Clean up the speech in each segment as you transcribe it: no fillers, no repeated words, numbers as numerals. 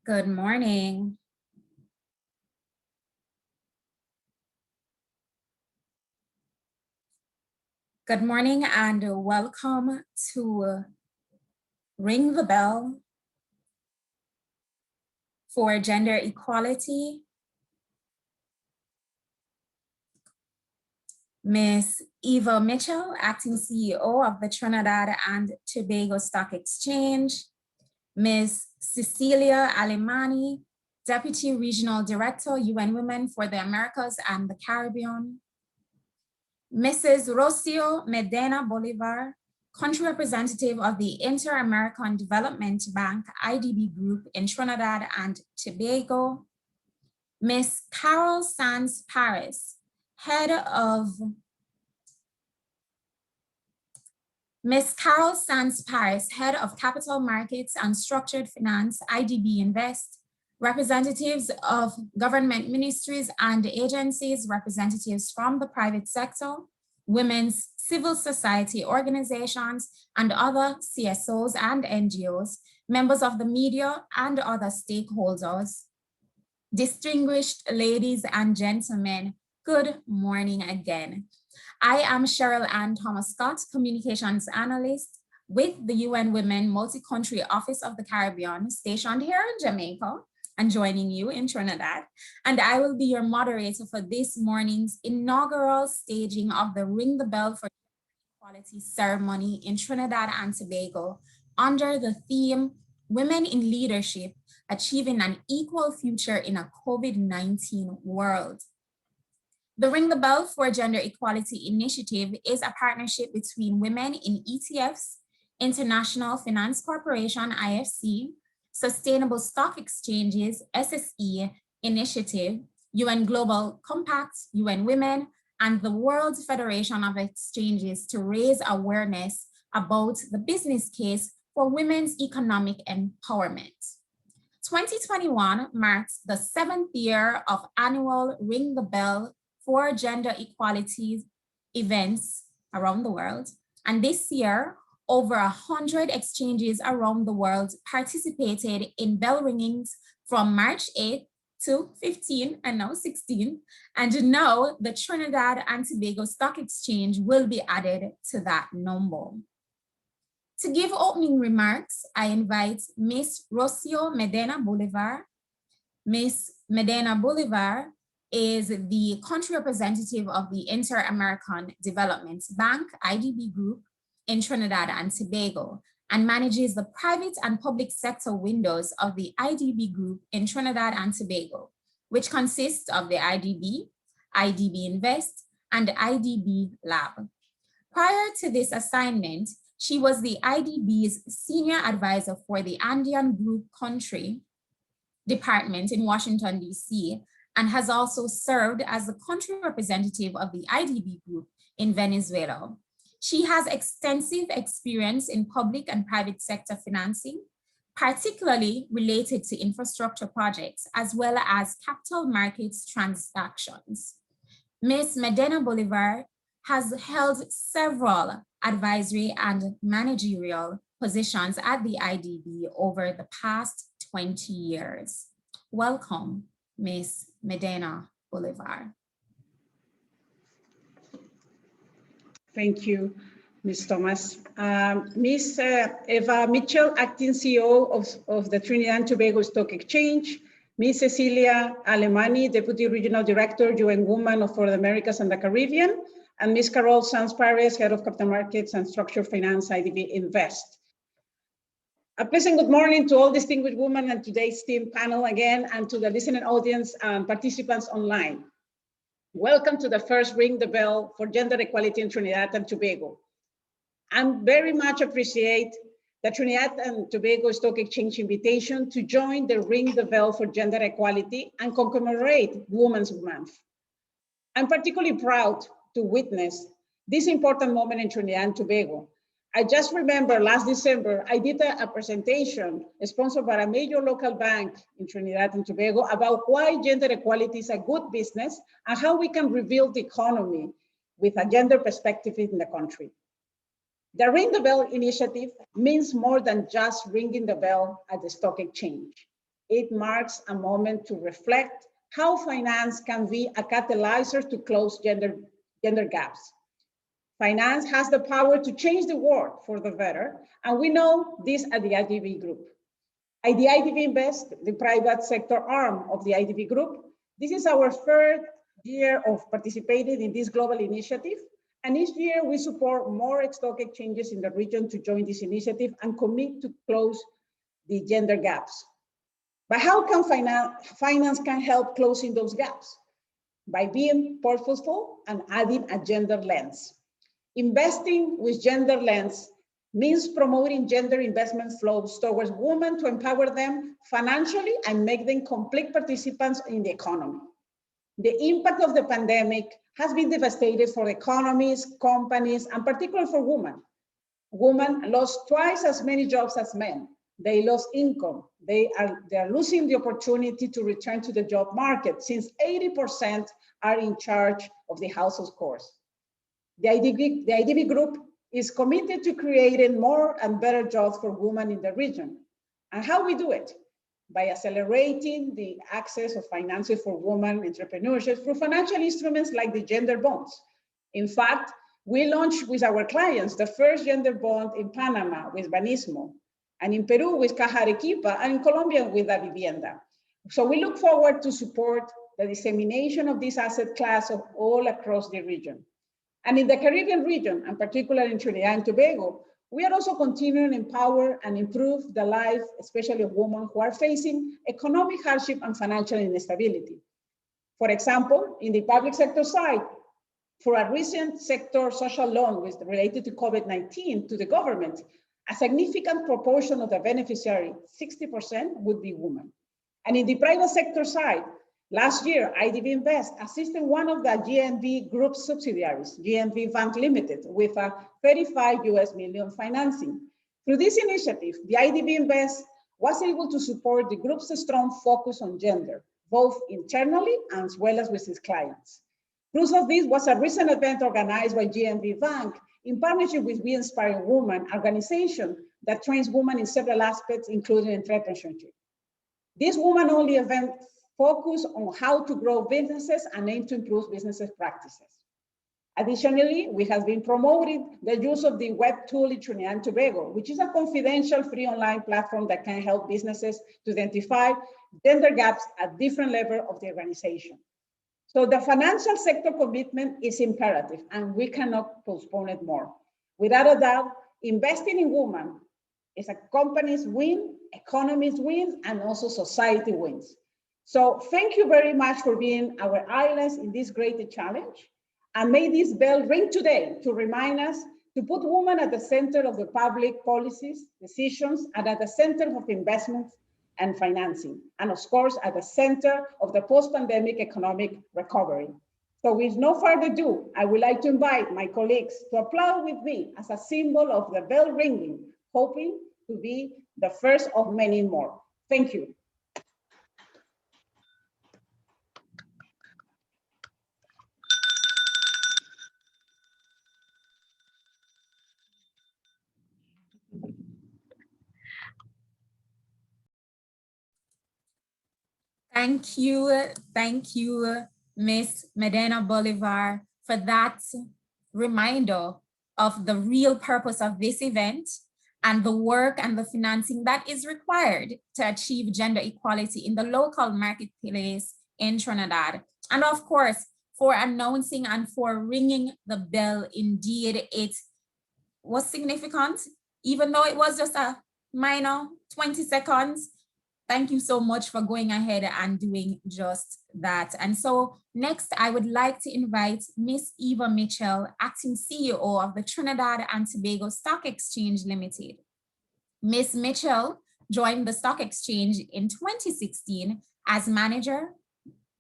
Good morning. Good morning and welcome to Ring the Bell for Gender Equality. Ms. Eva Mitchell, Acting CEO of the Trinidad and Tobago Stock Exchange. Ms. Cecilia Alemani, Deputy Regional Director, UN Women for the Americas and the Caribbean. Mrs. Rocio Medina Bolivar, Country Representative of the Inter-American Development Bank, IDB Group in Trinidad and Tobago. Ms. Carol Sands Paris, Head of Capital Markets and Structured Finance, IDB Invest. Representatives of government ministries and agencies, representatives from the private sector, women's civil society organizations, and other CSOs and NGOs, members of the media and other stakeholders. Distinguished ladies and gentlemen, good morning again. I am Cheryl Ann Thomas Scott, Communications Analyst with the UN Women Multi-Country Office of the Caribbean, stationed here in Jamaica and joining you in Trinidad. And I will be your moderator for this morning's inaugural staging of the Ring the Bell for Equality ceremony in Trinidad and Tobago under the theme, Women in Leadership, Achieving an Equal Future in a COVID-19 World. The Ring the Bell for Gender Equality initiative is a partnership between Women in ETFs, International Finance Corporation, IFC, Sustainable Stock Exchanges, SSE Initiative, UN Global Compact, UN Women, and the World Federation of Exchanges to raise awareness about the business case for women's economic empowerment. 2021 marks the 7th year of annual Ring the Bell for Gender Equality events around the world. And this year, over 100 exchanges around the world participated in bell ringings from March 8th to 15 and now 16. And now the Trinidad and Tobago Stock Exchange will be added to that number. To give opening remarks, I invite Ms. Rocio Medina Bolivar. Ms. Medina Bolivar is the country representative of the Inter-American Development Bank, IDB Group, in Trinidad and Tobago, and manages the private and public sector windows of the IDB Group in Trinidad and Tobago, which consists of the IDB, IDB Invest, and IDB Lab. Prior to this assignment, she was the IDB's senior advisor for the Andean Group Country Department in Washington, D.C., and has also served as the country representative of the IDB Group in Venezuela. She has extensive experience in public and private sector financing, particularly related to infrastructure projects, as well as capital markets transactions. Ms. Medina Bolivar has held several advisory and managerial positions at the IDB over the past 20 years. Welcome, Ms. Medina Bolivar. Thank you, Ms. Thomas. Ms. Eva Mitchell, Acting CEO of the Trinidad and Tobago Stock Exchange. Ms. Cecilia Alemani, Deputy Regional Director, UN Women for the Americas and the Caribbean. And Ms. Carol Sanz Pares, Head of Capital Markets and Structured Finance, IDB Invest. A pleasant good morning to all distinguished women and today's team panel again, and to the listening audience and participants online. Welcome to the first Ring the Bell for Gender Equality in Trinidad and Tobago. I very much appreciate the Trinidad and Tobago Stock Exchange invitation to join the Ring the Bell for Gender Equality and commemorate Women's Month. I'm particularly proud to witness this important moment in Trinidad and Tobago. I just remember last December, I did a presentation sponsored by a major local bank in Trinidad and Tobago about why gender equality is a good business and how we can rebuild the economy with a gender perspective in the country. The Ring the Bell initiative means more than just ringing the bell at the stock exchange. it marks a moment to reflect how finance can be a catalyzer to close gender gaps. Finance has the power to change the world for the better, and we know this at the IDB Group. At the IDB Invest, the private sector arm of the IDB Group, this is our third year of participating in this global initiative, and each year we support more stock exchanges in the region to join this initiative and commit to close the gender gaps. But how can finance can help closing those gaps? By being purposeful and adding a gender lens. Investing with gender lens means promoting gender investment flows towards women to empower them financially and make them complete participants in the economy. The impact of the pandemic has been devastating for economies, companies, and particularly for women. Women lost twice as many jobs as men. They lost income. They are losing the opportunity to return to the job market since 80% are in charge of the household chores. The IDB Group is committed to creating more and better jobs for women in the region. And how we do it? By accelerating the access of financing for women entrepreneurship through financial instruments like the gender bonds. In fact, we launched with our clients the first gender bond in Panama with Banismo, and in Peru with Caja Arequipa, and in Colombia with La Vivienda. So we look forward to support the dissemination of this asset class of all across the region. And in the Caribbean region, and particularly in Trinidad and Tobago, we are also continuing to empower and improve the life, especially of women who are facing economic hardship and financial instability. For example, in the public sector side, for a recent sector social loan related to COVID-19 to the government, a significant proportion of the beneficiary, 60%, would be women. And in the private sector side, last year, IDB Invest assisted one of the GNV Group subsidiaries, GNV Bank Limited, with a $35 million financing. Through this initiative, the IDB Invest was able to support the group's strong focus on gender, both internally as well as with its clients. Proof of this was a recent event organized by GNV Bank in partnership with We Inspire Women, organization that trains women in several aspects, including entrepreneurship. This woman-only event focused on how to grow businesses and aim to improve business practices. Additionally, we have been promoting the use of the web tool in Trinidad and Tobago, which is a confidential free online platform that can help businesses to identify gender gaps at different levels of the organization. So the financial sector commitment is imperative, and we cannot postpone it more. Without a doubt, investing in women is a company's win, economies win, and also society wins. So thank you very much for being our allies in this great challenge. And may this bell ring today to remind us to put women at the center of the public policies, decisions, and at the center of investments and financing, and of course, at the center of the post-pandemic economic recovery. So with no further ado, I would like to invite my colleagues to applaud with me as a symbol of the bell ringing, hoping to be the first of many more. Thank you. Thank you, Ms. Medina Bolivar, for that reminder of the real purpose of this event and the work and the financing that is required to achieve gender equality in the local marketplace in Trinidad. And of course, for announcing and for ringing the bell. Indeed, it was significant, even though it was just a minor 20 seconds. Thank you so much for going ahead and doing just that. And so next, I would like to invite Ms. Eva Mitchell, Acting CEO of the Trinidad and Tobago Stock Exchange Limited. Ms. Mitchell joined the stock exchange in 2016 as manager,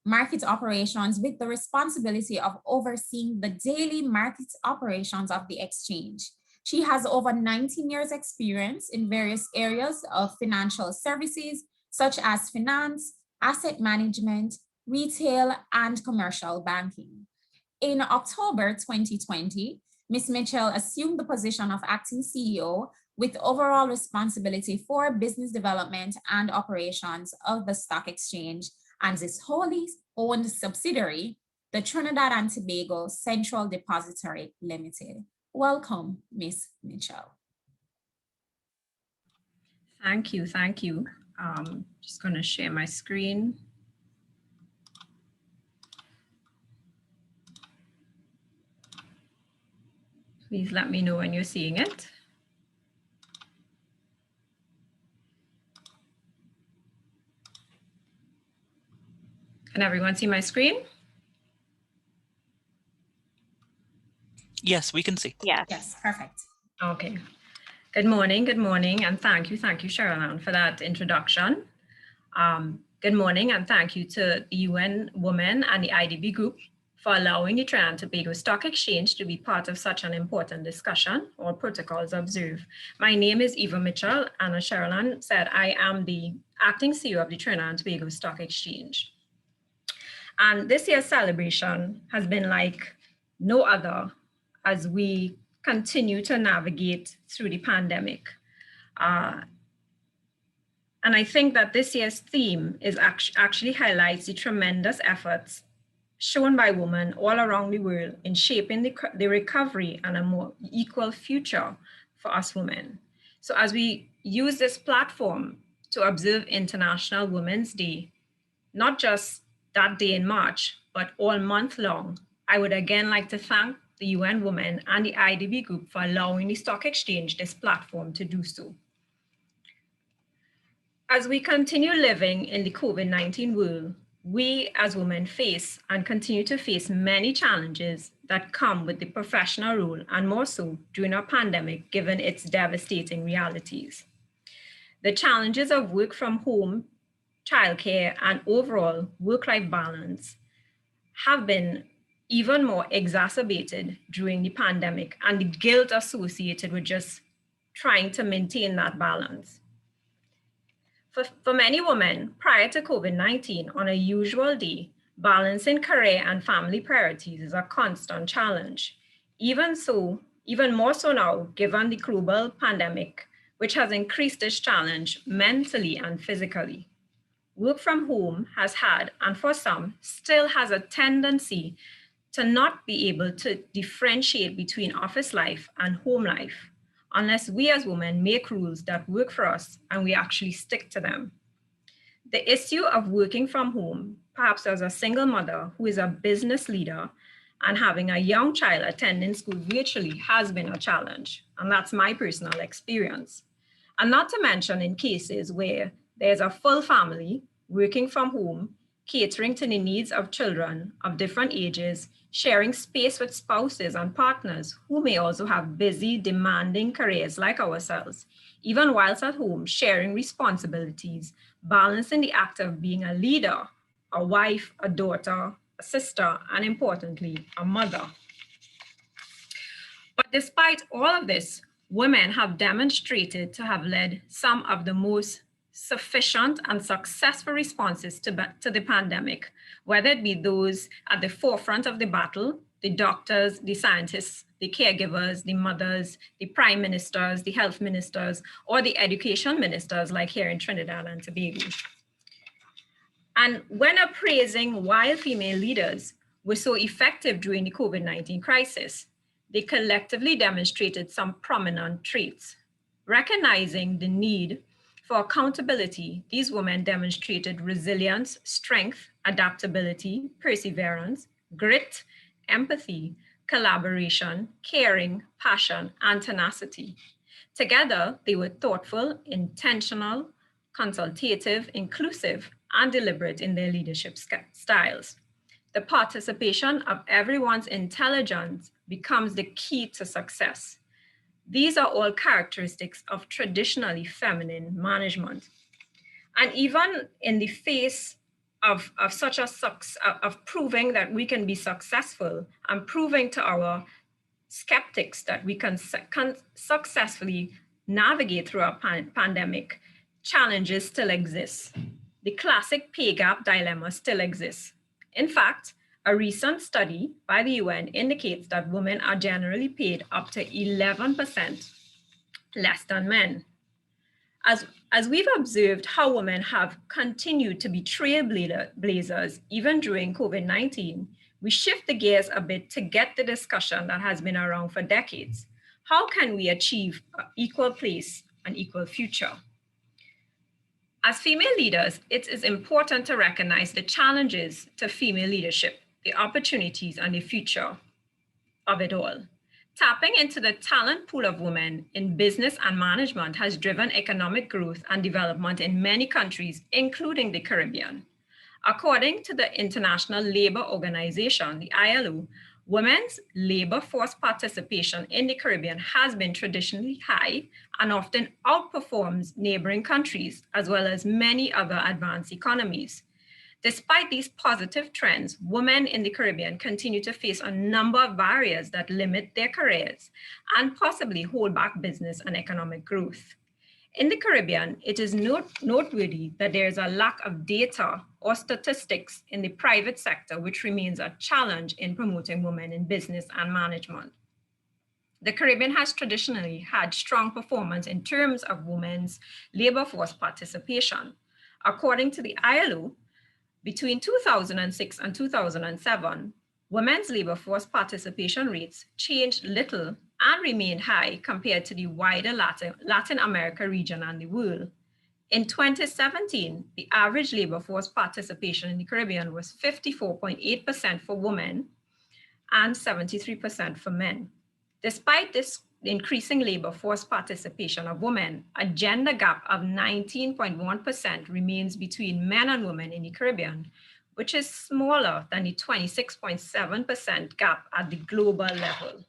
market operations, with the responsibility of overseeing the daily market operations of the exchange. She has over 19 years experience in various areas of financial services, such as finance, asset management, retail, and commercial banking. In October 2020, Ms. Mitchell assumed the position of acting CEO, with overall responsibility for business development and operations of the stock exchange and its wholly owned subsidiary, the Trinidad and Tobago Central Depository Limited. Welcome, Ms. Mitchell. Thank you, thank you. Just going to share my screen. Please let me know when you're seeing it. Can everyone see my screen? Yes, we can see. Yes, perfect. Okay. Good morning, and thank you, Cheryl, for that introduction. Good morning, and thank you to the UN Women and the IDB Group for allowing the Trinidad and Tobago Stock Exchange to be part of such an important discussion or protocols observed. My name is Eva Mitchell, and as Cheryl said, I am the acting CEO of the Trinidad and Tobago Stock Exchange. And this year's celebration has been like no other as we continue to navigate through the pandemic. And I think that this year's theme is actually highlights the tremendous efforts shown by women all around the world in shaping the recovery and a more equal future for us women. So as we use this platform to observe International Women's Day, not just that day in March, but all month long, I would again like to thank the UN Women and the IDB Group for allowing the Stock Exchange this platform to do so. As we continue living in the COVID-19 world, we as women face and continue to face many challenges that come with the professional role, and more so during a pandemic, given its devastating realities. The challenges of work from home, childcare, and overall work-life balance have been even more exacerbated during the pandemic, and the guilt associated with just trying to maintain that balance. For many women, prior to COVID-19, on a usual day, balancing career and family priorities is a constant challenge. Even more so now, given the global pandemic, which has increased this challenge mentally and physically. Work from home has had, and for some, still has a tendency to not be able to differentiate between office life and home life, unless we as women make rules that work for us and we actually stick to them. The issue of working from home, perhaps as a single mother who is a business leader and having a young child attending school virtually, has been a challenge. And that's my personal experience. And not to mention in cases where there's a full family working from home, catering to the needs of children of different ages, sharing space with spouses and partners who may also have busy, demanding careers like ourselves, even whilst at home, sharing responsibilities, balancing the act of being a leader, a wife, a daughter, a sister, and importantly, a mother. But despite all of this, women have demonstrated to have led some of the most sufficient and successful responses to the pandemic, whether it be those at the forefront of the battle, the doctors, the scientists, the caregivers, the mothers, the prime ministers, the health ministers, or the education ministers like here in Trinidad and Tobago. And when appraising why female leaders were so effective during the COVID-19 crisis, they collectively demonstrated some prominent traits. Recognizing the need for accountability, these women demonstrated resilience, strength, adaptability, perseverance, grit, empathy, collaboration, caring, passion, and tenacity. Together, they were thoughtful, intentional, consultative, inclusive, and deliberate in their leadership styles. The participation of everyone's intelligence becomes the key to success. These are all characteristics of traditionally feminine management. And even in the face of proving that we can be successful and proving to our skeptics that we can successfully navigate through a pandemic, challenges still exist. The classic pay gap dilemma still exists. In fact, a recent study by the UN indicates that women are generally paid up to 11% less than men. As we've observed how women have continued to be trailblazers even during COVID-19, we shift the gears a bit to get the discussion that has been around for decades. How can we achieve an equal place and equal future? As female leaders, it is important to recognize the challenges to female leadership, the opportunities, and the future of it all. Tapping into the talent pool of women in business and management has driven economic growth and development in many countries, including the Caribbean. According to the International Labour Organization, the ILO, women's labor force participation in the Caribbean has been traditionally high and often outperforms neighboring countries, as well as many other advanced economies. Despite these positive trends, women in the Caribbean continue to face a number of barriers that limit their careers and possibly hold back business and economic growth. In the Caribbean, it is noteworthy that there is a lack of data or statistics in the private sector, which remains a challenge in promoting women in business and management. The Caribbean has traditionally had strong performance in terms of women's labor force participation. According to the ILO, between 2006 and 2007, women's labor force participation rates changed little and remained high compared to the wider Latin America region and the world. In 2017, the average labor force participation in the Caribbean was 54.8% for women and 73% for men. Despite this increasing labor force participation of women, a gender gap of 19.1% remains between men and women in the Caribbean, which is smaller than the 26.7% gap at the global level.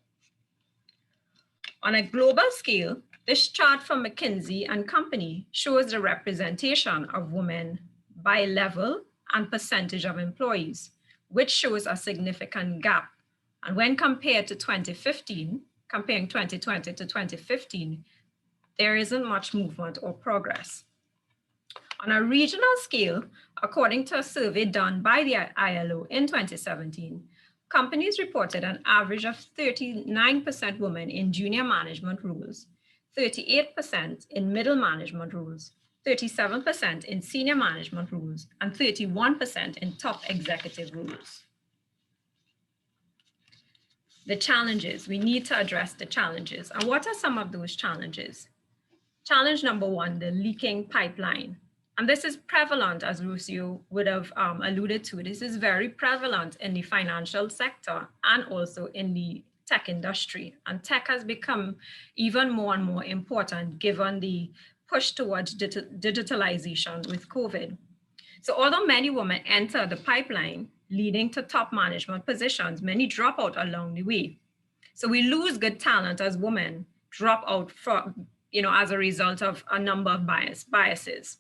On a global scale, this chart from McKinsey & Company shows the representation of women by level and percentage of employees, which shows a significant gap. And when compared to 2015, comparing 2020 to 2015, there isn't much movement or progress. On a regional scale, according to a survey done by the ILO in 2017, companies reported an average of 39% women in junior management roles, 38% in middle management roles, 37% in senior management roles, and 31% in top executive roles. The challenges, we need to address the challenges. And what are some of those challenges? Challenge number one, the leaking pipeline. And this is prevalent, as Lucio would have alluded to. This is very prevalent in the financial sector and also in the tech industry. And tech has become even more and more important given the push towards digitalization with COVID. So although many women enter the pipeline, leading to top management positions, many drop out along the way. So we lose good talent as women drop out from, as a result of a number of biases.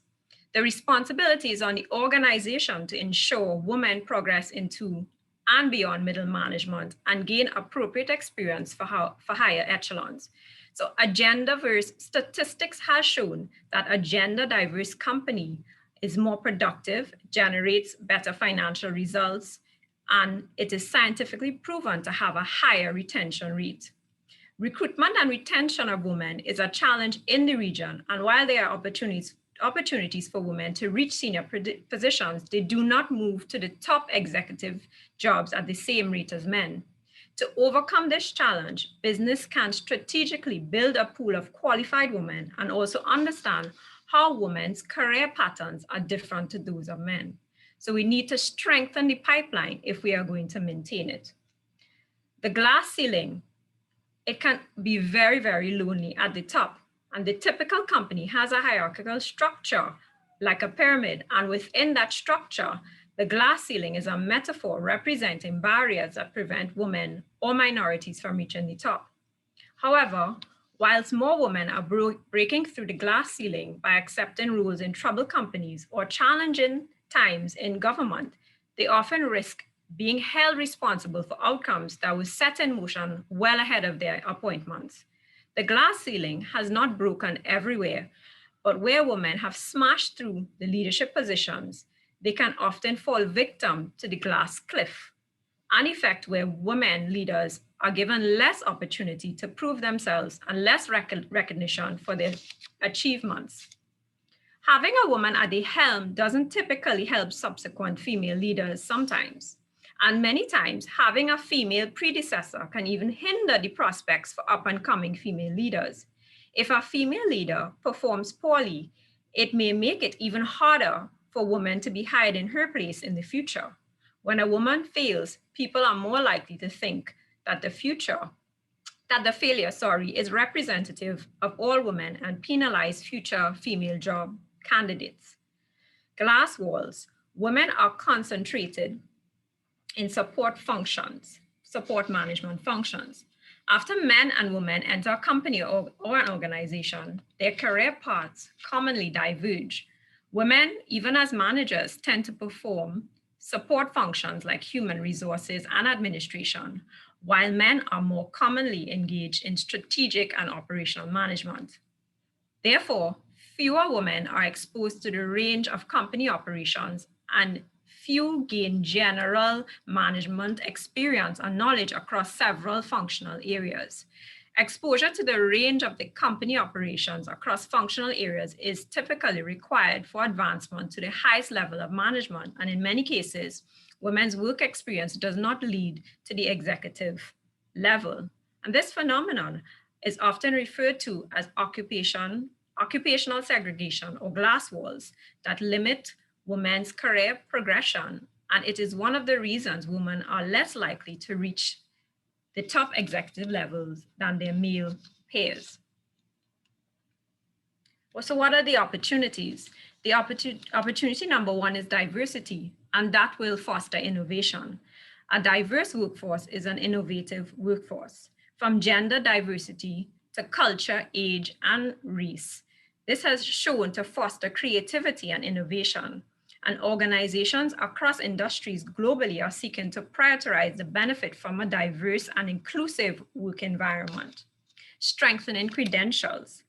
The responsibility is on the organization to ensure women progress into and beyond middle management and gain appropriate experience for higher echelons. So a gender-diverse statistics has shown that a gender-diverse company is more productive, generates better financial results, and it is scientifically proven to have a higher retention rate. Recruitment and retention of women is a challenge in the region, and while there are opportunities for women to reach senior positions, they do not move to the top executive jobs at the same rate as men. To overcome this challenge, business can strategically build a pool of qualified women and also understand how women's career patterns are different to those of men. So we need to strengthen the pipeline if we are going to maintain it. The glass ceiling, it can be very, very lonely at the top. And the typical company has a hierarchical structure like a pyramid. And within that structure, the glass ceiling is a metaphor representing barriers that prevent women or minorities from reaching the top. However, whilst more women are breaking through the glass ceiling by accepting roles in troubled companies or challenging times in government, they often risk being held responsible for outcomes that were set in motion well ahead of their appointments. The glass ceiling has not broken everywhere, but where women have smashed through the leadership positions, they can often fall victim to the glass cliff, an effect where women leaders are given less opportunity to prove themselves and less recognition for their achievements. Having a woman at the helm doesn't typically help subsequent female leaders sometimes. And many times, having a female predecessor can even hinder the prospects for up-and-coming female leaders. If a female leader performs poorly, it may make it even harder for women to be hired in her place in the future. When a woman fails, people are more likely to think that the failure is representative of all women and penalize future female job candidates. Glass walls. Women are concentrated in support management functions. After men and women enter a company or an organization, their career paths commonly diverge. Women, even as managers, tend to perform support functions like human resources and administration, while men are more commonly engaged in strategic and operational management. Therefore, fewer women are exposed to the range of company operations, and few gain general management experience and knowledge across several functional areas. Exposure to the range of the company operations across functional areas is typically required for advancement to the highest level of management, and in many cases, women's work experience does not lead to the executive level. And this phenomenon is often referred to as occupational segregation or glass walls that limit women's career progression, and it is one of the reasons women are less likely to reach the top executive levels than their male peers. So what are the opportunities? The opportunity number one is diversity, and that will foster innovation. A diverse workforce is an innovative workforce, from gender diversity to culture, age, and race. This has shown to foster creativity and innovation, and organizations across industries globally are seeking to prioritize the benefit from a diverse and inclusive work environment. Strengthening credentials.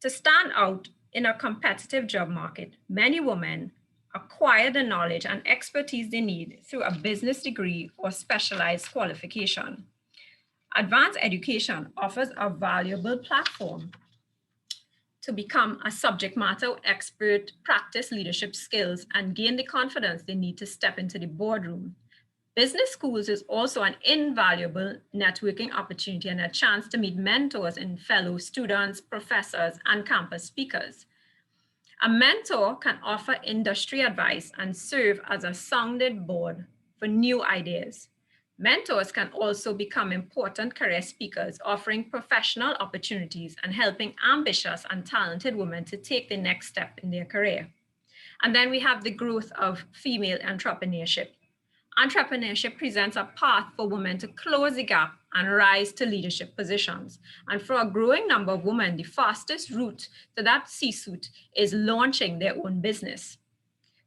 To stand out in a competitive job market, many women acquire the knowledge and expertise they need through a business degree or specialized qualification. Advanced education offers a valuable platform to become a subject matter expert, practice leadership skills, and gain the confidence they need to step into the boardroom. Business schools is also an invaluable networking opportunity and a chance to meet mentors and fellow students, professors, and campus speakers. A mentor can offer industry advice and serve as a sounding board for new ideas. Mentors can also become important career speakers, offering professional opportunities and helping ambitious and talented women to take the next step in their career. And then we have the growth of female entrepreneurship. Entrepreneurship presents a path for women to close the gap and rise to leadership positions. And for a growing number of women, the fastest route to that C-suite is launching their own business.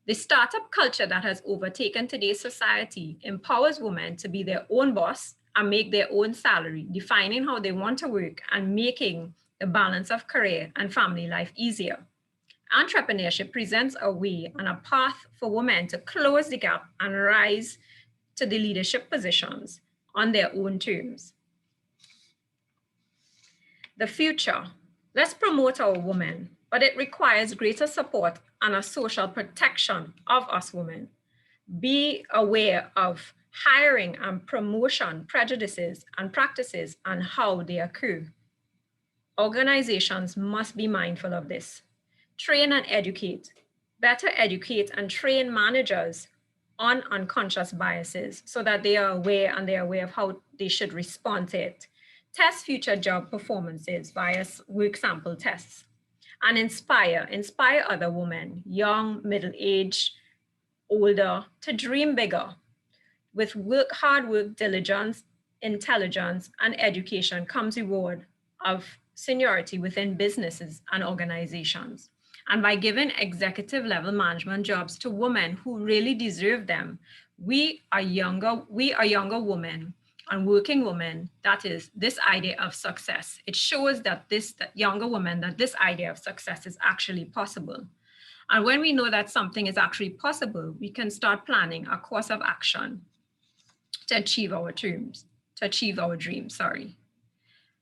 The startup culture that has overtaken today's society empowers women to be their own boss and make their own salary, defining how they want to work and making the balance of career and family life easier. Entrepreneurship presents a way and a path for women to close the gap and rise to the leadership positions on their own terms. The future. Let's promote our women, but it requires greater support and a social protection of us women. Be aware of hiring and promotion prejudices and practices and how they occur. Organizations must be mindful of this. Train and educate. Better educate and train managers on unconscious biases so that they are aware of how they should respond to it. Test future job performances via work sample tests. And inspire other women, young, middle-aged, older, to dream bigger. With hard work, diligence, intelligence, and education comes reward of seniority within businesses and organizations. And by giving executive level management jobs to women who really deserve them, we are younger women and working women, that is this idea of success. It shows that younger women, that this idea of success is actually possible. And when we know that something is actually possible, we can start planning a course of action to achieve our dreams. to achieve our dreams, sorry.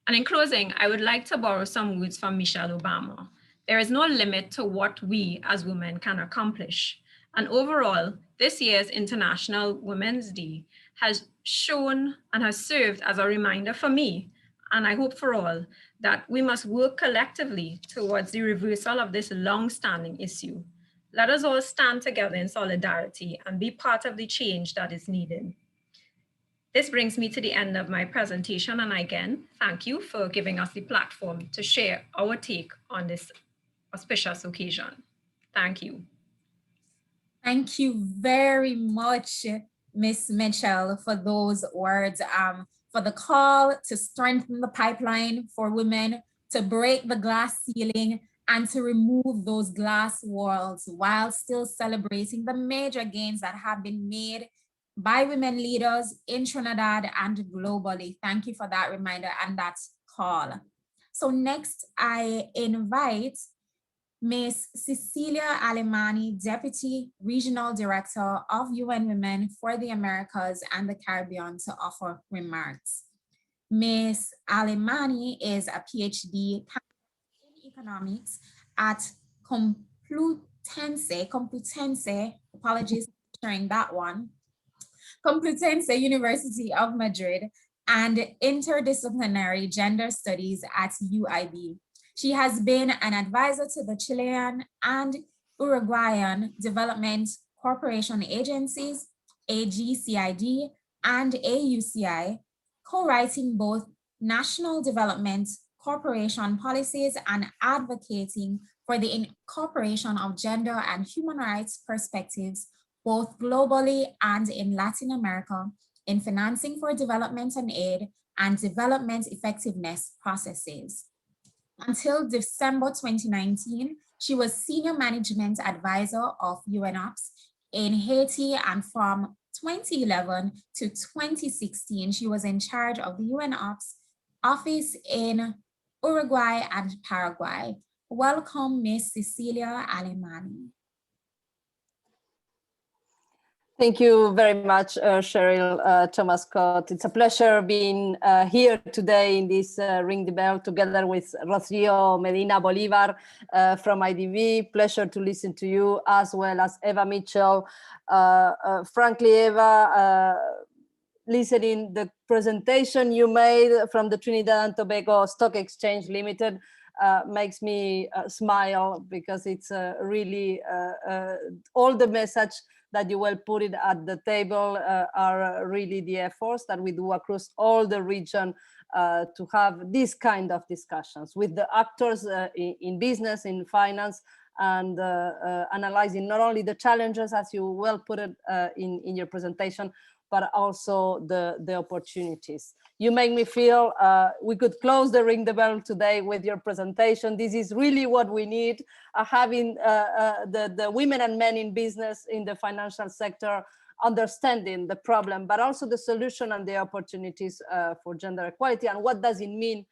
And in closing, I would like to borrow some words from Michelle Obama. There is no limit to what we as women can accomplish. And overall, this year's International Women's Day has shown and has served as a reminder for me, and I hope for all, that we must work collectively towards the reversal of this long-standing issue. Let us all stand together in solidarity and be part of the change that is needed. This brings me to the end of my presentation, and again, thank you for giving us the platform to share our take on this auspicious occasion. Thank you. Thank you very much, Ms. Mitchell, for those words, for the call to strengthen the pipeline for women, to break the glass ceiling, and to remove those glass walls while still celebrating the major gains that have been made by women leaders in Trinidad and globally. Thank you for that reminder and that call. So next, I invite Ms. Cecilia Alemani, Deputy Regional Director of UN Women for the Americas and the Caribbean, to offer remarks. Ms. Alemani is a PhD in economics at Complutense, apologies for sharing that one, Complutense University of Madrid, and interdisciplinary gender studies at UIB. She has been an advisor to the Chilean and Uruguayan Development Corporation Agencies, AGCID and AUCI, co-writing both national development corporation policies and advocating for the incorporation of gender and human rights perspectives both globally and in Latin America in financing for development and aid and development effectiveness processes. Until December 2019, she was Senior Management Advisor of UNOPS in Haiti, and from 2011 to 2016, she was in charge of the UNOPS office in Uruguay and Paraguay. Welcome, Ms. Cecilia Alemani. Thank you very much, Cheryl Thomas Scott. It's a pleasure being here today in this Ring the Bell together with Rocio Medina Bolivar from IDB. Pleasure to listen to you, as well as Eva Mitchell. Frankly, Eva, listening the presentation you made from the Trinidad and Tobago Stock Exchange Limited makes me smile, because it's really all the message that you will put it at the table are really the efforts that we do across all the region to have this kind of discussions with the actors in business, in finance, and analyzing not only the challenges, as you well put it in your presentation, but also the opportunities. You make me feel we could close the Ring the Bell today with your presentation. This is really what we need, having the women and men in business in the financial sector understanding the problem, but also the solution and the opportunities for gender equality, and what does it mean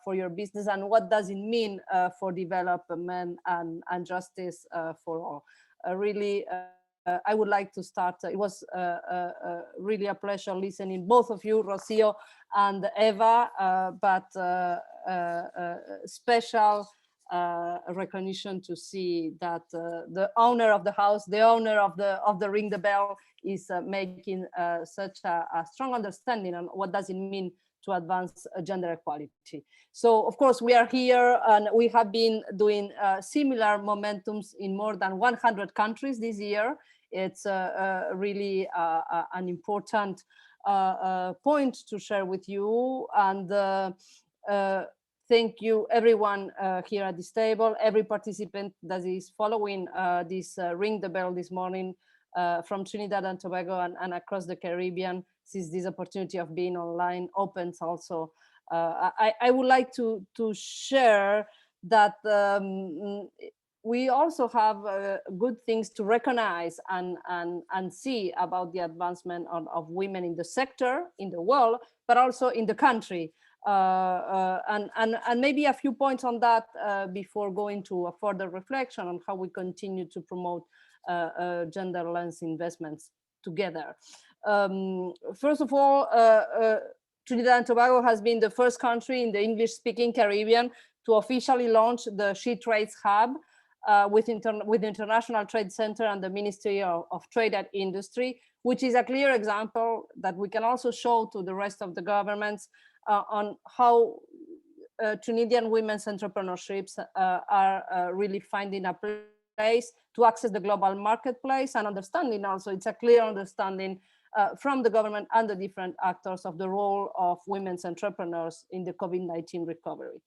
for your business, and what does it mean for development and justice for all. Really, I would like to start. It was really a pleasure listening both of you, Rocio and Eva, but special recognition to see that the owner of the house, the owner of the Ring the Bell, is making such a strong understanding on what does it mean to advance gender equality. So of course we are here, and we have been doing similar momentums in more than 100 countries this year. It's really an important point to share with you, and thank you everyone here at this table, every participant that is following this Ring the Bell this morning from Trinidad and Tobago and across the Caribbean, since this opportunity of being online opens also. I would like to share that we also have good things to recognize and see about the advancement of women in the sector, in the world, but also in the country. And maybe a few points on that before going to a further reflection on how we continue to promote gender lens investments together. First of all, Trinidad and Tobago has been the first country in the English-speaking Caribbean to officially launch the She Trades Hub with the International Trade Center and the Ministry of Trade and Industry, which is a clear example that we can also show to the rest of the governments on how Trinidadian women's entrepreneurships are really finding a place to access the global marketplace, and understanding also, it's a clear understanding from the government and the different actors of the role of women's entrepreneurs in the COVID-19 recovery.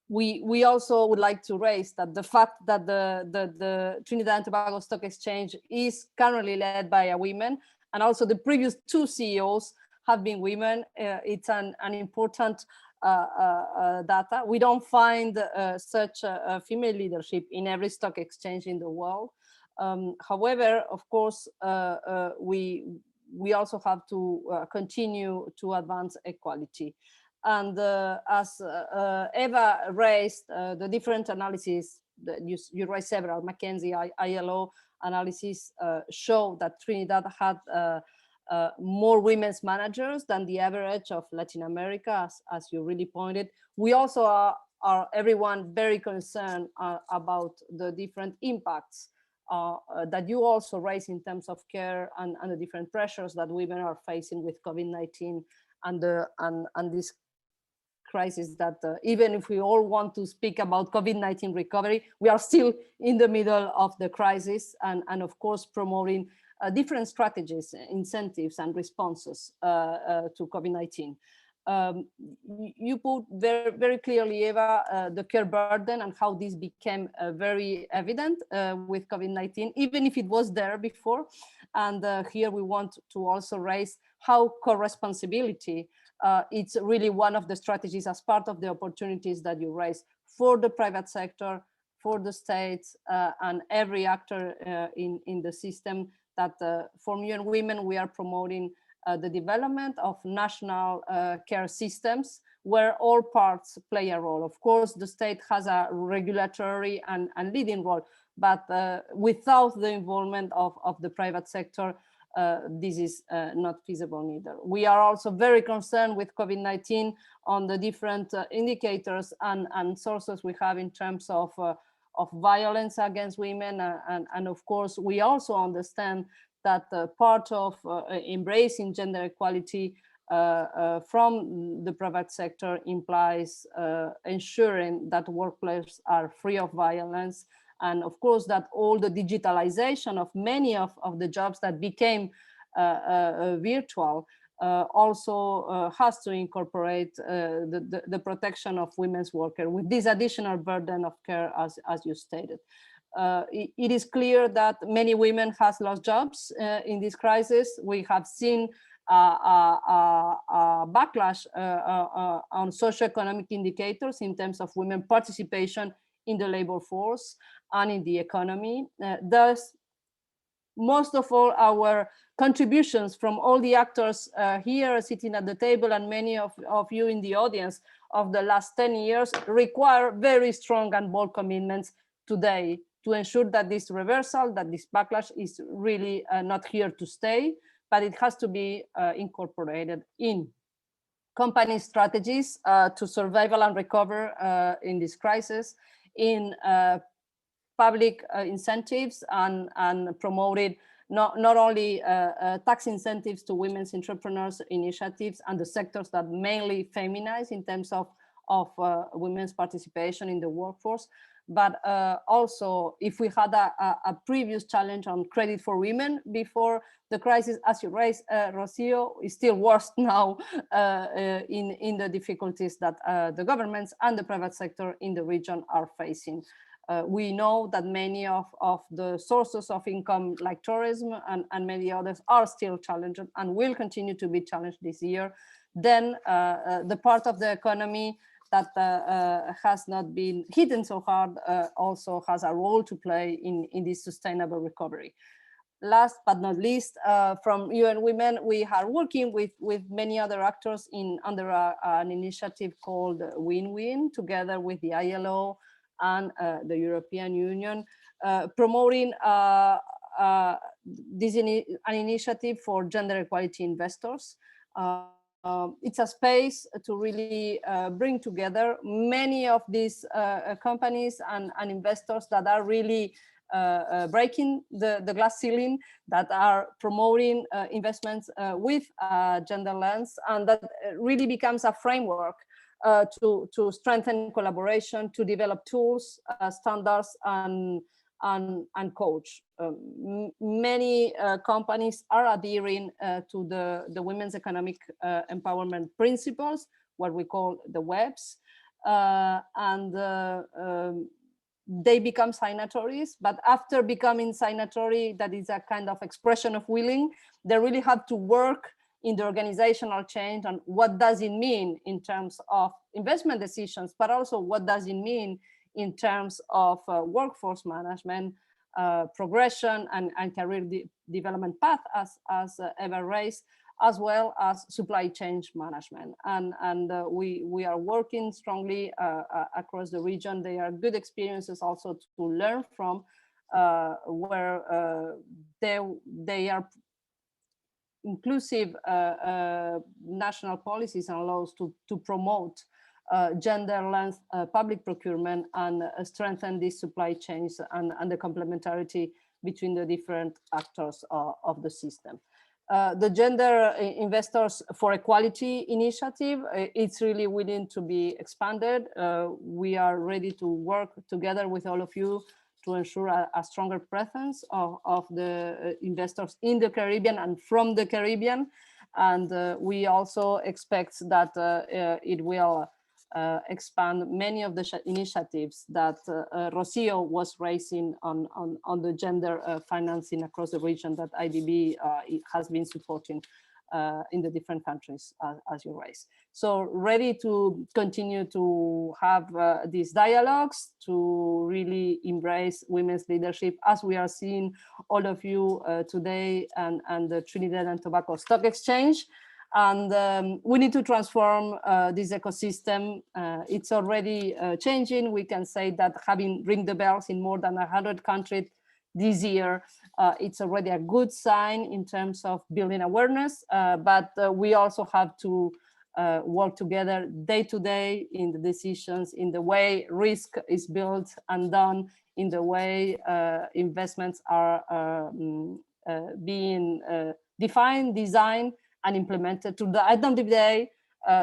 We also would like to raise that the fact that the Trinidad and Tobago Stock Exchange is currently led by a woman, and also the previous two CEOs have been women. It's an important data. We don't find such a female leadership in every stock exchange in the world. However, of course, we also have to continue to advance equality. And as Eva raised, the different analyses that you raised several, McKinsey, ILO analysis show that Trinidad had more women's managers than the average of Latin America, as you really pointed. We also are everyone very concerned about the different impacts that you also raise in terms of care and the different pressures that women are facing with COVID-19 and this crisis that even if we all want to speak about COVID-19 recovery, we are still in the middle of the crisis and of course promoting different strategies, incentives and responses to COVID-19. You put very clearly, Eva, the care burden and how this became very evident with COVID-19, even if it was there before. And here we want to also raise how co-responsibility it's really one of the strategies as part of the opportunities that you raise for the private sector, for the states, and every actor in the system, that for UN Women, we are promoting the development of national care systems where all parts play a role. Of course, the state has a regulatory and leading role, but without the involvement of the private sector, this is not feasible neither. We are also very concerned with COVID-19 on the different indicators and sources we have in terms of violence against women. And of course, we also understand that part of embracing gender equality from the private sector implies ensuring that workplaces are free of violence. And of course, that all the digitalization of many of the jobs that became virtual also has to incorporate the protection of women's workers with this additional burden of care, as you stated. It is clear that many women have lost jobs in this crisis. We have seen a backlash on socioeconomic indicators in terms of women participation in the labor force and in the economy. Thus, most of all our contributions from all the actors here sitting at the table and many of you in the audience of the last 10 years require very strong and bold commitments today to ensure that this reversal, that this backlash is really not here to stay, but it has to be incorporated in company strategies to survival and recover in this crisis, in public incentives and promoted not only tax incentives to women's entrepreneurs initiatives and the sectors that mainly feminize in terms of women's participation in the workforce, but also if we had a previous challenge on credit for women before the crisis, as you raised, Rocio, is still worse now in the difficulties that the governments and the private sector in the region are facing. We know that many of the sources of income like tourism and many others are still challenged and will continue to be challenged this year. Then the part of the economy that has not been hit so hard also has a role to play in this sustainable recovery. Last but not least, from UN Women, we are working with many other actors under an initiative called Win-Win, together with the ILO and the European Union, promoting an initiative for gender equality investors. It's a space to really bring together many of these companies and investors that are really breaking the glass ceiling, that are promoting investments with gender lens, and that really becomes a framework to strengthen collaboration, to develop tools, standards, and coach. Many companies are adhering to the women's economic empowerment principles, what we call the WEBs, and they become signatories. But after becoming signatory, that is a kind of expression of willing, they really have to work in the organizational change and what does it mean in terms of investment decisions, but also what does it mean in terms of workforce management, progression, and career development path, as Eva raised, as well as supply chain management. And we are working strongly across the region. They are good experiences also to learn from, where they are inclusive national policies and laws to promote gender lens public procurement and strengthen these supply chains and the complementarity between the different actors of the system. The Gender Investors for Equality initiative, it's really willing to be expanded. We are ready to work together with all of you to ensure a stronger presence of the investors in the Caribbean and from the Caribbean. And we also expect that it will expand many of the initiatives that Rocio was raising on the gender financing across the region that IDB has been supporting in the different countries, as you raised. So ready to continue to have these dialogues, to really embrace women's leadership, as we are seeing all of you today, and the Trinidad and Tobago Stock Exchange. And we need to transform this ecosystem. It's already changing. We can say that having ring the bells in more than 100 countries this year, it's already a good sign in terms of building awareness, but we also have to work together day to day in the decisions, in the way risk is built and done, in the way investments are being defined, designed, and implemented to the end of the day,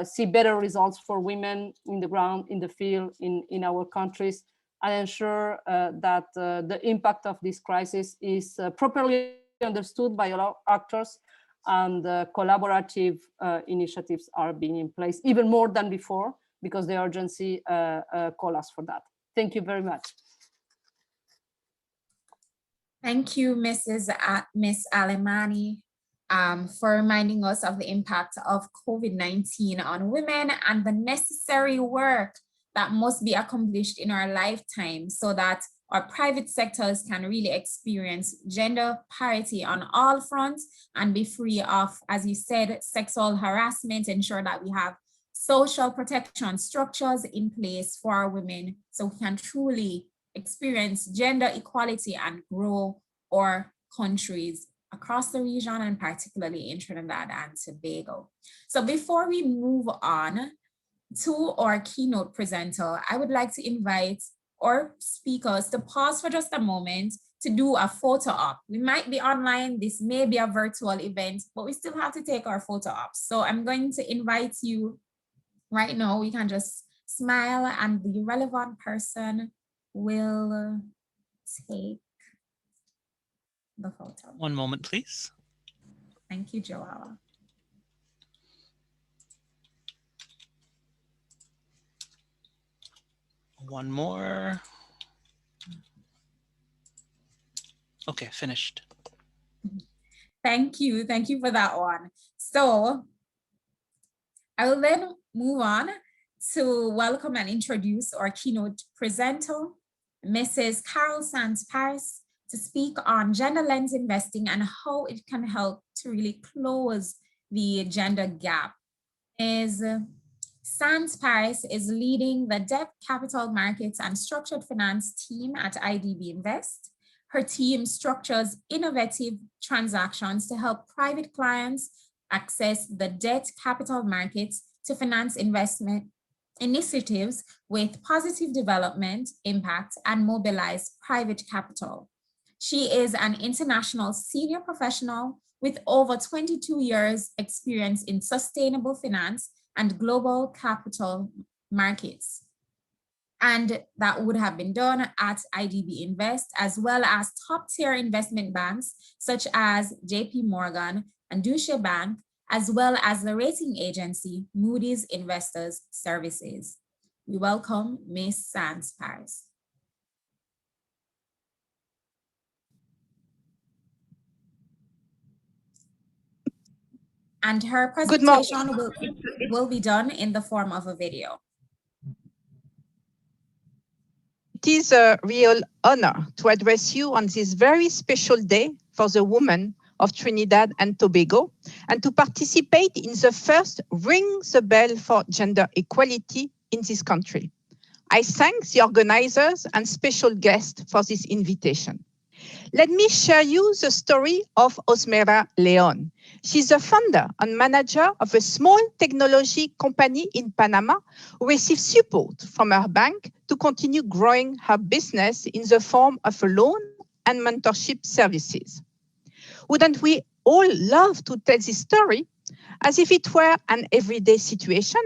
see better results for women in the ground, in the field, in our countries, and ensure that the impact of this crisis is properly understood by all actors, and collaborative initiatives are being in place even more than before, because the urgency calls us for that. Thank you very much. Thank you, Miss Alemany, for reminding us of the impact of COVID-19 on women and the necessary work that must be accomplished in our lifetime so that our private sectors can really experience gender parity on all fronts and be free of, as you said, sexual harassment, ensure that we have social protection structures in place for our women so we can truly experience gender equality and grow our countries across the region, and particularly in Trinidad and Tobago. So before we move on to our keynote presenter, I would like to invite our speakers to pause for just a moment to do a photo op. We might be online, this may be a virtual event, but we still have to take our photo ops. So I'm going to invite you right now. We can just smile and the relevant person will take the photo. One moment, please. Thank you, Joella. One more. Okay, finished. Thank you for that one. So I will then move on to welcome and introduce our keynote presenter, Mrs. Carol Sands-Paris, to speak on gender lens investing and how it can help to really close the gender gap. Ms. Sands-Paris is leading the debt capital markets and structured finance team at IDB Invest. Her team structures innovative transactions to help private clients access the debt capital markets to finance investment initiatives with positive development impact and mobilize private capital. She is an international senior professional with over 22 years experience in sustainable finance and global capital markets. And that would have been done at IDB Invest, as well as top tier investment banks such as JP Morgan and Deutsche Bank, as well as the rating agency Moody's Investors Services. We welcome Ms. Sands Paris. And her presentation will be done in the form of a video. It is a real honor to address you on this very special day for the women of Trinidad and Tobago and to participate in the first Ring the Bell for Gender Equality in this country. I thank the organizers and special guests for this invitation. Let me share you the story of Osmera Leon. She's the founder and manager of a small technology company in Panama who received support from her bank to continue growing her business in the form of a loan and mentorship services. Wouldn't we all love to tell this story as if it were an everyday situation?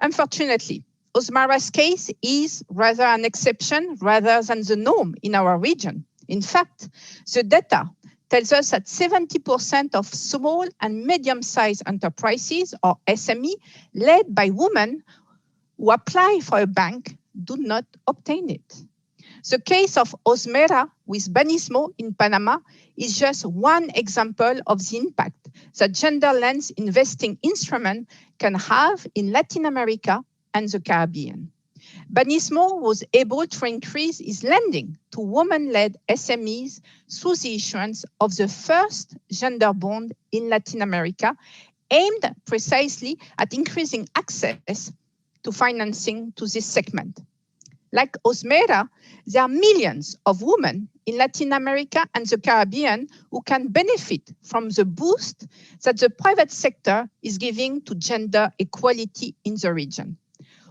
Unfortunately, Osmera's case is rather an exception rather than the norm in our region. In fact, the data tells us that 70% of small and medium-sized enterprises, or SME, led by women who apply for a bank do not obtain it. The case of Osmera with Banismo in Panama is just one example of the impact that gender-lens investing instrument can have in Latin America and the Caribbean. Banismo was able to increase its lending to women-led SMEs through the issuance of the first gender bond in Latin America, aimed precisely at increasing access to financing to this segment. Like Osmera, there are millions of women in Latin America and the Caribbean who can benefit from the boost that the private sector is giving to gender equality in the region.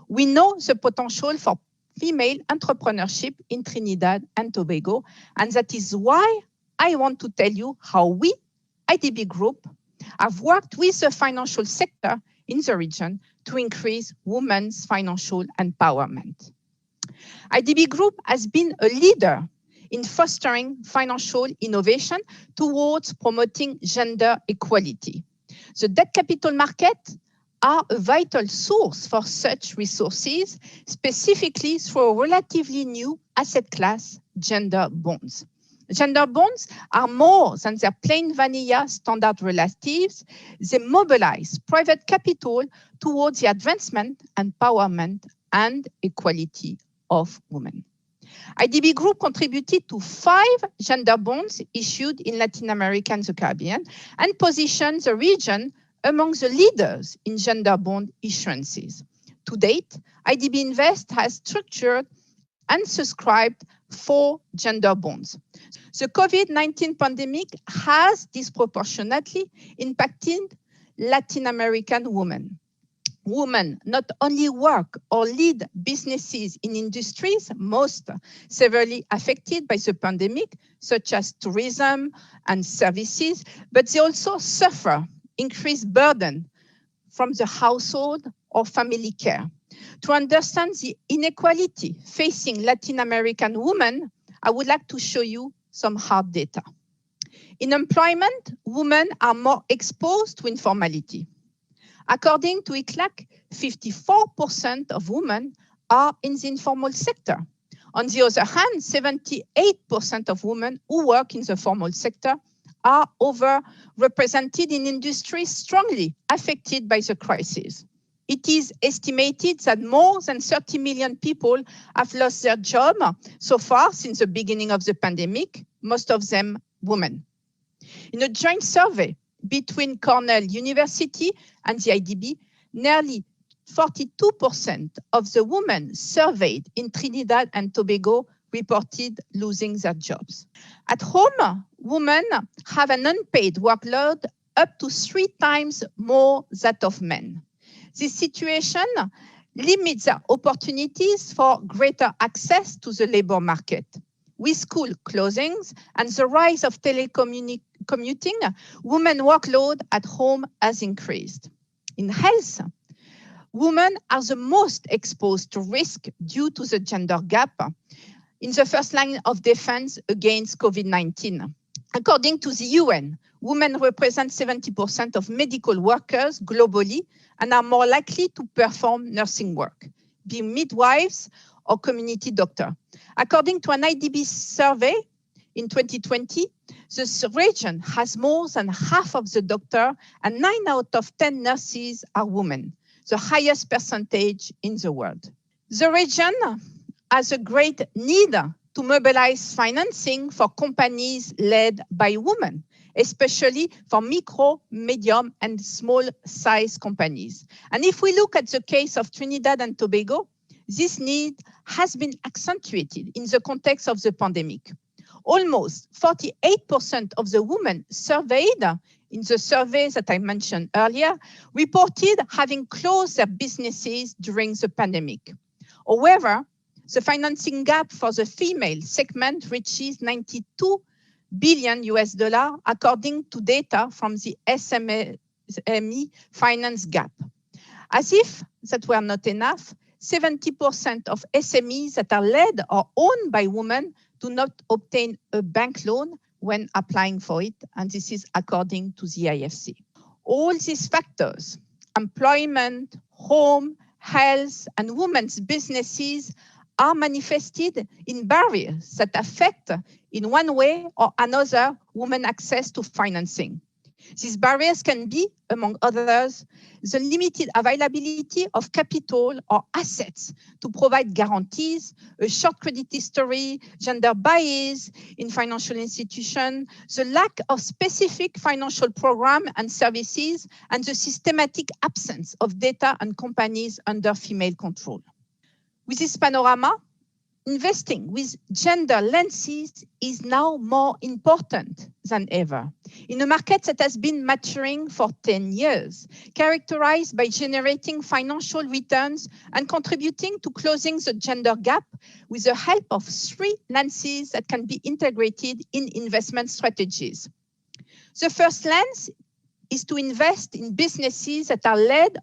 We know the potential for female entrepreneurship in Trinidad and Tobago, and that is why I want to tell you how we, IDB Group, have worked with the financial sector in the region to increase women's financial empowerment. IDB Group has been a leader in fostering financial innovation towards promoting gender equality. The debt capital market are a vital source for such resources, specifically through a relatively new asset class, gender bonds. Gender bonds are more than their plain vanilla standard relatives. They mobilize private capital towards the advancement, empowerment, and equality of women. IDB Group contributed to 5 gender bonds issued in Latin America and the Caribbean and positioned the region among the leaders in gender bond issuances. To date, IDB Invest has structured and subscribed 4 gender bonds. The COVID-19 pandemic has disproportionately impacted Latin American women. Women not only work or lead businesses in industries most severely affected by the pandemic, such as tourism and services, but they also suffer increased burden from the household or family care. To understand the inequality facing Latin American women, I would like to show you some hard data. In employment, women are more exposed to informality. According to ICLAC, 54% of women are in the informal sector. On the other hand, 78% of women who work in the formal sector are overrepresented in industries strongly affected by the crisis. It is estimated that more than 30 million people have lost their job so far since the beginning of the pandemic, most of them women. In a joint survey between Cornell University and the IDB, nearly 42% of the women surveyed in Trinidad and Tobago reported losing their jobs. At home, women have an unpaid workload up to 3 times more that of men. This situation limits the opportunities for greater access to the labor market. With school closings and the rise of telecommuting, women's workload at home has increased. In health, women are the most exposed to risk due to the gender gap in the first line of defense against COVID-19. According to the UN, women represent 70% of medical workers globally and are more likely to perform nursing work, be midwives or community doctor. According to an IDB survey in 2020, this region has more than half of the doctor and 9 out of 10 nurses are women, the highest percentage in the world. The region has a great need to mobilize financing for companies led by women, especially for micro, medium, and small-size companies. And if we look at the case of Trinidad and Tobago, this need has been accentuated in the context of the pandemic. Almost 48% of the women surveyed in the survey that I mentioned earlier reported having closed their businesses during the pandemic. However, the financing gap for the female segment reaches $92 billion according to data from the SME finance gap. As if that were not enough, 70% of SMEs that are led or owned by women do not obtain a bank loan when applying for it, and this is according to the IFC. All these factors, employment, home, health, and women's businesses are manifested in barriers that affect, in one way or another, women's access to financing. These barriers can be, among others, the limited availability of capital or assets to provide guarantees, a short credit history, gender bias in financial institutions, the lack of specific financial programs and services, and the systematic absence of data and companies under female control. With this panorama, investing with gender lenses is now more important than ever. In a market that has been maturing for 10 years, characterized by generating financial returns and contributing to closing the gender gap with the help of 3 lenses that can be integrated in investment strategies. The first lens is to invest in businesses that are led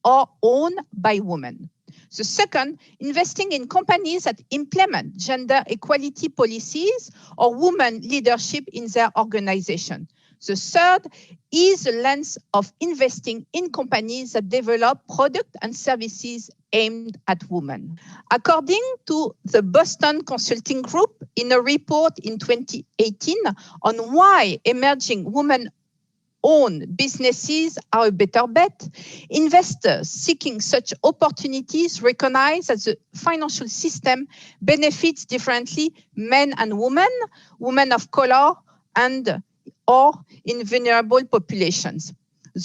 or owned by women. The second, investing in companies that implement gender equality policies or women leadership in their organization. The third is the lens of investing in companies that develop products and services aimed at women. According to the Boston Consulting Group, in a report in 2018 on why emerging women-owned businesses are a better bet, investors seeking such opportunities recognize that the financial system benefits differently men and women, women of color, and or in vulnerable populations.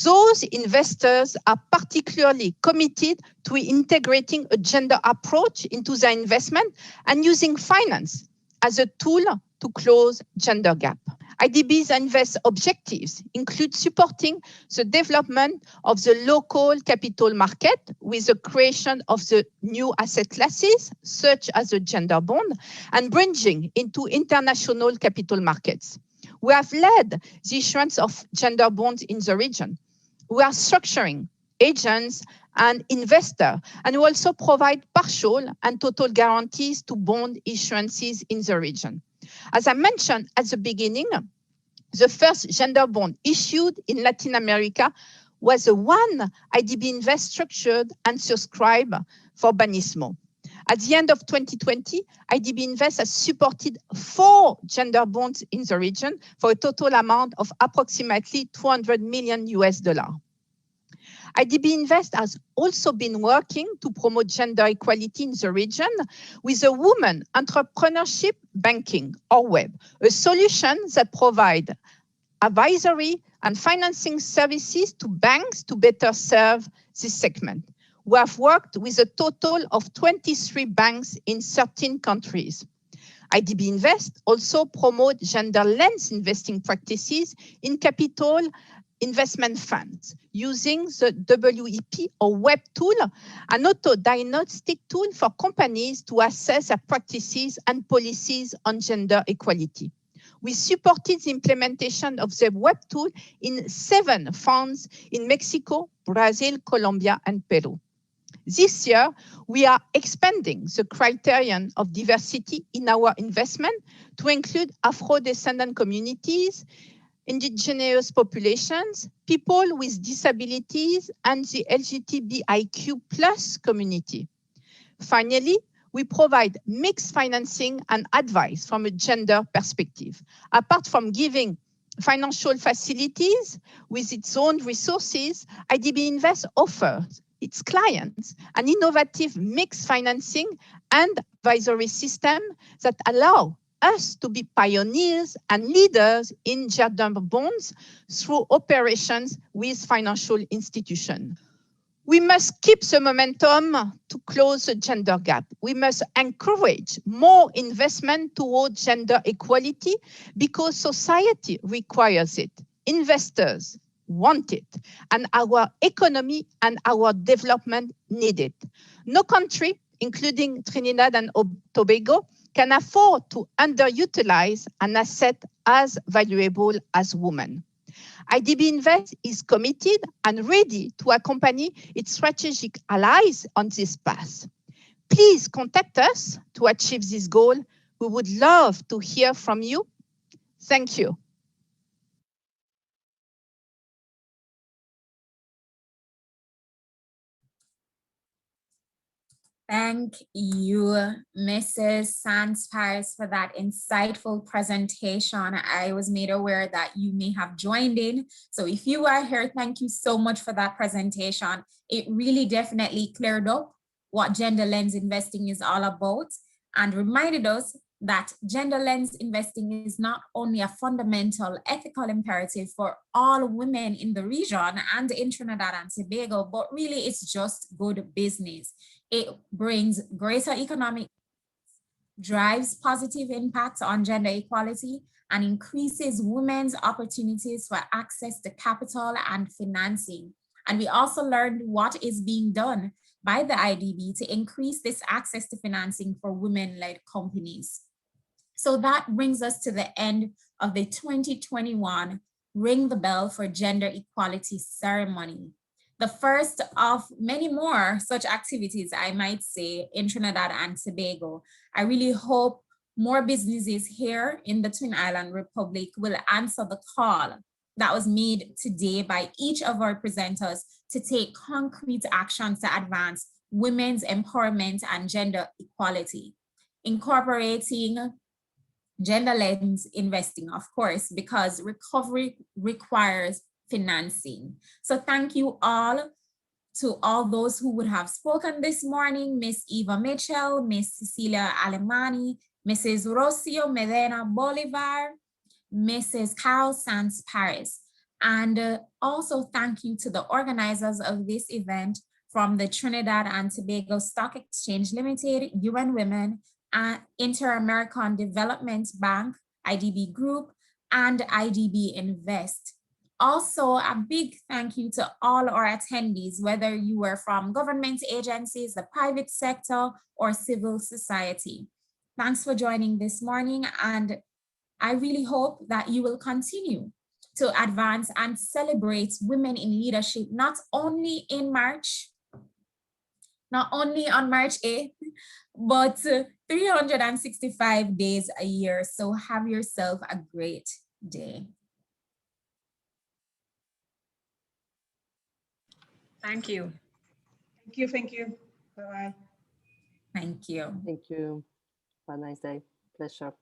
Those investors are particularly committed to integrating a gender approach into their investment and using finance as a tool to close gender gap. IDB's invest objectives include supporting the development of the local capital market with the creation of the new asset classes, such as the gender bond, and bridging into international capital markets. We have led the issuance of gender bonds in the region. We are structuring agents and investors, and we also provide partial and total guarantees to bond issuances in the region. As I mentioned at the beginning, the first gender bond issued in Latin America was the one IDB Invest structured and subscribed for Banismo. At the end of 2020, IDB Invest has supported 4 gender bonds in the region for a total amount of approximately $200 million. IDB Invest has also been working to promote gender equality in the region with a Women Entrepreneurship Banking, or WEB, a solution that provides advisory and financing services to banks to better serve this segment. We have worked with a total of 23 banks in 13 countries. IDB Invest also promotes gender lens investing practices in capital investment funds using the WEP or web tool, an auto-diagnostic tool for companies to assess their practices and policies on gender equality. We supported the implementation of the web tool in 7 funds in Mexico, Brazil, Colombia, and Peru. This year, we are expanding the criterion of diversity in our investment to include Afro-descendant communities, indigenous populations, people with disabilities, and the LGBTIQ+ community. Finally, we provide mixed financing and advice from a gender perspective. Apart from giving financial facilities with its own resources, IDB Invest offers its clients an innovative mixed financing and advisory system that allow us to be pioneers and leaders in gender bonds through operations with financial institutions. We must keep the momentum to close the gender gap. We must encourage more investment towards gender equality because society requires it. Investors want it, and our economy and our development need it. No country, including Trinidad and Tobago, can afford to underutilize an asset as valuable as women. IDB Invest is committed and ready to accompany its strategic allies on this path. Please contact us to achieve this goal. We would love to hear from you. Thank you. Thank you, Mrs. Sands-Paris, for that insightful presentation. I was made aware that you may have joined in. So if you are here, thank you so much for that presentation. It really definitely cleared up what gender lens investing is all about and reminded us that gender lens investing is not only a fundamental ethical imperative for all women in the region and in Trinidad and Tobago, but really it's just good business. It brings greater economic, drives positive impacts on gender equality, and increases women's opportunities for access to capital and financing. And we also learned what is being done by the IDB to increase this access to financing for women-led companies. So that brings us to the end of the 2021 Ring the Bell for Gender Equality ceremony. The first of many more such activities, I might say, in Trinidad and Tobago. I really hope more businesses here in the Twin Island Republic will answer the call that was made today by each of our presenters to take concrete actions to advance women's empowerment and gender equality, incorporating gender lens investing, of course, because recovery requires financing. So thank you all to all those who would have spoken this morning, Miss Eva Mitchell, Miss Cecilia Alemani, Mrs. Rocio Medina Bolivar, Mrs. Carol Sands-Paris. And also thank you to the organizers of this event from the Trinidad and Tobago Stock Exchange Limited, UN Women, Inter-American Development Bank, IDB Group, and IDB Invest. Also, a big thank you to all our attendees, whether you were from government agencies, the private sector, or civil society. Thanks for joining this morning, and I really hope that you will continue to advance and celebrate women in leadership, not only on March 8th, but 365 days a year. So have yourself a great day. Thank you. Thank you. Thank you. Bye-bye. Thank you. Thank you. Have a nice day. Pleasure.